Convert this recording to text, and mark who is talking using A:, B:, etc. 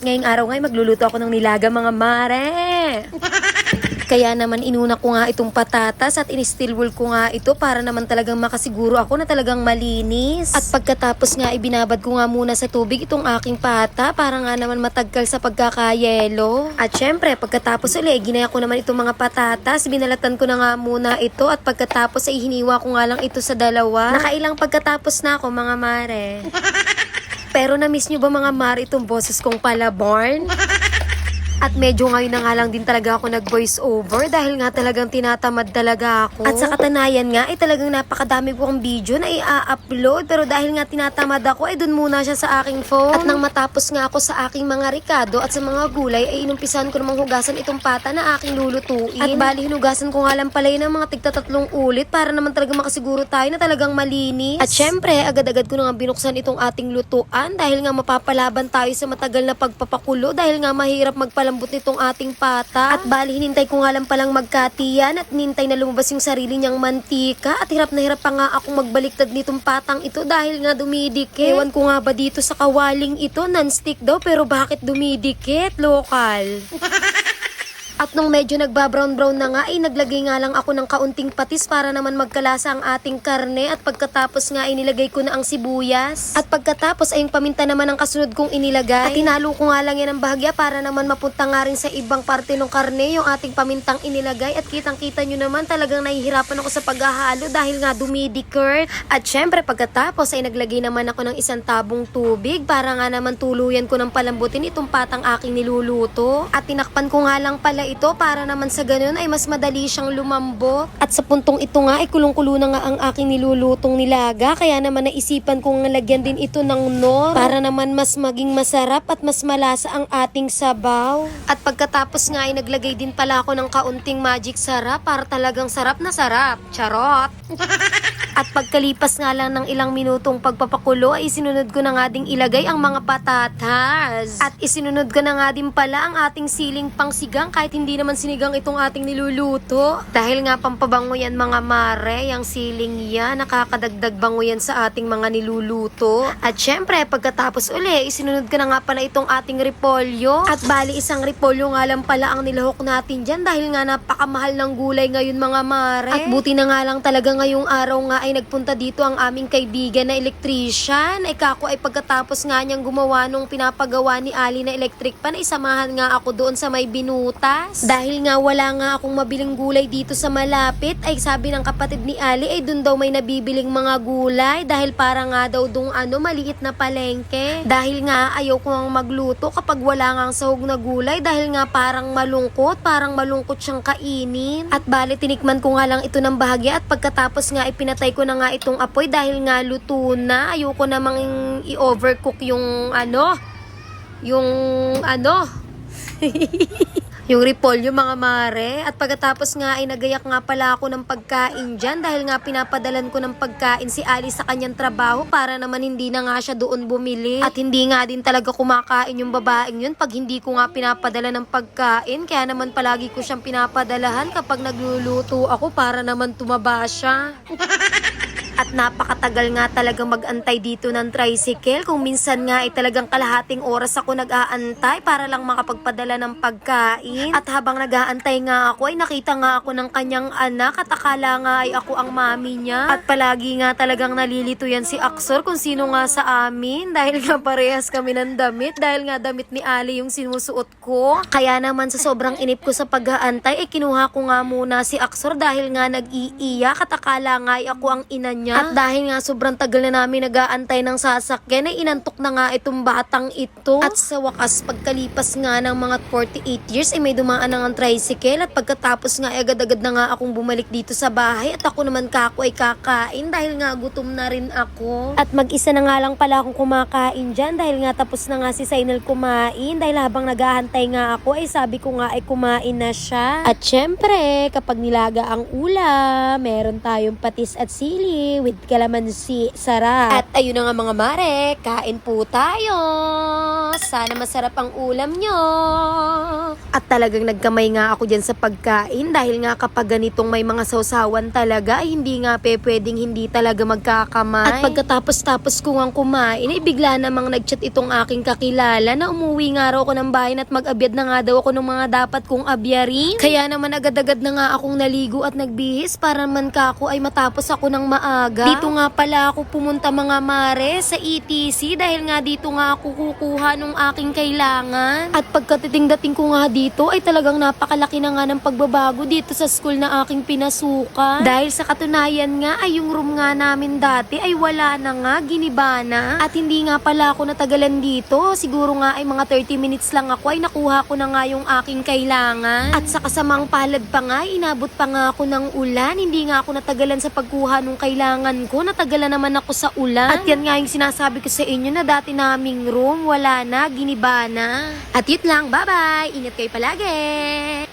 A: ngayong araw nga magluluto ako ng nilaga mga mare. Kaya naman inuna ko nga itong patatas at in-steel wool ko nga ito para naman talagang makasiguro ako na talagang malinis. At pagkatapos nga ibinabad ko nga muna sa tubig itong aking pata para nga naman matagkal sa pagkakayelo. At syempre pagkatapos ulit ginaya ko naman itong mga patatas, binalatan ko na nga muna ito at pagkatapos ay hiniwa ko nga lang ito sa dalawa. Nakailang pagkatapos na ako mga mare. Pero na-miss nyo ba mga mare itong boses kong palaborn? At medyo ngayon na nga lang din talaga ako nag-voice over dahil nga talagang tinatamad talaga ako. At sa katanayan nga ay talagang napakadami ko ang video na i-upload pero dahil nga tinatamad ako ay dun muna siya sa aking phone. At nang matapos nga ako sa aking mga ricado at sa mga gulay ay inumpisan ko namang hugasan itong pata na aking lulutuin. At bali hinugasan ko nga lang pala yun ng mga tigta-3 ulit para naman talagang makasiguro tayo na talagang malinis. At syempre agad-agad ko na nga binuksan itong ating lutuan dahil nga mapapalaban tayo sa matagal na pagpapakulo dahil nga mahirap magpalambot nitong ating pata. At bali hinintay ko nga lang palang magkatiyan at hinintay na lumabas yung sarili niyang mantika at hirap na hirap pa nga akong magbaliktad nitong patang ito dahil nga dumidikit. Ewan ko nga ba dito sa kawaling ito, non-stick daw pero bakit dumidikit? Lokal. At nung medyo nagbabrown-brown na nga ay naglagay nga lang ako ng kaunting patis para naman magkalasa ang ating karne at pagkatapos nga ay nilagay ko na ang sibuyas. At pagkatapos ay yung paminta naman ang kasunod kong inilagay. At hinalo ko nga lang yan ng bahagya para naman mapunta nga rin sa ibang parte ng karne yung ating pamintang inilagay. At kitang-kita nyo naman talagang nahihirapan ako sa paghahalo dahil nga dumidikit. At syempre pagkatapos ay naglagay naman ako ng 1 tabong tubig para nga naman tuluyan ko ng palambutin itong patang aking niluluto. At tinakpan ko nga lang pala ito para naman sa ganun ay mas madali siyang lumambot. At sa puntong ito nga ay kulong-kulo na nga ang aking nilulutong nilaga kaya naman naisipan kong lagyan din ito ng nor para naman mas maging masarap at mas malasa ang ating sabaw. At pagkatapos nga ay naglagay din pala ako ng kaunting magic sarap para talagang sarap na sarap. Charot! At pagkalipas nga lang ng ilang minutong pagpapakulo ay isinunod ko na nga ding ilagay ang mga patatas. At isinunod ko na nga din pala ang ating siling pangsigang kahit hindi naman sinigang itong ating niluluto. Dahil nga pampabango yan mga mare, yung siling yan, nakakadagdag bango yan sa ating mga niluluto. At syempre pagkatapos uli, isinunod ko na nga pala itong ating repolyo. At bali isang repolyo nga lang pala ang nilahok natin dyan dahil nga napakamahal ng gulay ngayon mga mare. At buti na nga lang talaga ngayong araw nga ay nagpunta dito ang aming kaibigan na electrician. Ay kako ay pagkatapos nga niyang gumawa nung pinapagawa ni Ali na electric pan, ay samahan nga ako doon sa may binutas. Dahil nga wala nga akong mabiling gulay dito sa malapit, ay sabi ng kapatid ni Ali ay doon daw may nabibiling mga gulay dahil para nga daw doon maliit na palengke. Dahil nga ayaw ko nga magluto kapag wala nga ang sahog na gulay dahil nga parang malungkot siyang kainin. At bali tinikman ko nga lang ito ng bahagya at pagkatapos nga ipinatay ko na nga itong apoy dahil nga luto na. Ayoko namang i-overcook yung yung repolyo mga mare. At pagkatapos nga ay nagayak nga pala ako ng pagkain dyan dahil nga pinapadalan ko ng pagkain si Ali sa kanyang trabaho para naman hindi na nga siya doon bumili. At hindi nga din talaga kumakain yung babaeng yun pag hindi ko nga pinapadala ng pagkain. Kaya naman palagi ko siyang pinapadalahan kapag nagluluto ako para naman tumaba siya. At napakatagal nga talaga mag-antay dito ng tricycle. Kung minsan nga ay talagang kalahating oras ako nag-aantay para lang makapagpadala ng pagkain. At habang nag-aantay nga ako ay nakita nga ako ng kanyang anak at akala nga ay ako ang mami niya. At palagi nga talagang nalilito yan si Aksor kung sino nga sa amin dahil nga parehas kami ng damit dahil nga damit ni Ali yung sinusuot ko. Kaya naman sa sobrang inip ko sa pag-aantay ay kinuha ko nga muna si Aksor dahil nga nag-iiyak at akala nga ay ako ang ina niya. At dahil nga sobrang tagal na namin nag-aantay ng sasakyan ay inantok na nga itong batang ito. At sa wakas pagkalipas nga ng mga 48 years ay may dumaan na ng tricycle. At pagkatapos nga ay agad-agad na nga akong bumalik dito sa bahay at ako naman kako ay kakain dahil nga gutom na rin ako. At mag-isa na nga lang pala akong kumakain dyan dahil nga tapos na nga si Sainal kumain. Dahil habang nag-aantay nga ako ay sabi ko nga ay kumain na siya. At syempre kapag nilaga ang ulam meron tayong patis at sili. with calamansi. Sarap. At ayun na nga mga mare, kain po tayo. Sana masarap ang ulam nyo. At talagang nagkamay nga ako dyan sa pagkain dahil nga kapag ganitong may mga sausawan talaga, ay hindi nga pwedeng hindi talaga magkakamay. At pagkatapos ko nga kumain, ay bigla namang nagchat itong aking kakilala na umuwi nga raw ako ng bayan at mag-abyad na nga daw ako ng mga dapat kong abyarin. Kaya naman agad-agad na nga akong naligo at nagbihis para naman ako ay matapos ako ng maaga. Dito nga pala ako pumunta mga mare sa ETC dahil nga dito nga ako kukuha ng aking kailangan. At pagkatiting-dating ko nga dito ay talagang napakalaki na nga ng pagbabago dito sa school na aking pinasukan. Dahil sa katunayan nga ay yung room nga namin dati ay wala na nga, giniba na. At hindi nga pala ako natagalan dito. Siguro nga ay mga 30 minutes lang ako ay nakuha ko na nga yung aking kailangan. At sa kasamang palad pa nga, inabot pa nga ako ng ulan. Hindi nga ako natagalan sa pagkuha ng kailangan ko. Natagalan naman ako sa ulan. At yan nga yung sinasabi ko sa inyo na dati naming room, wala na, giniba na. At yun lang, bye-bye! Ingat kayo palagi!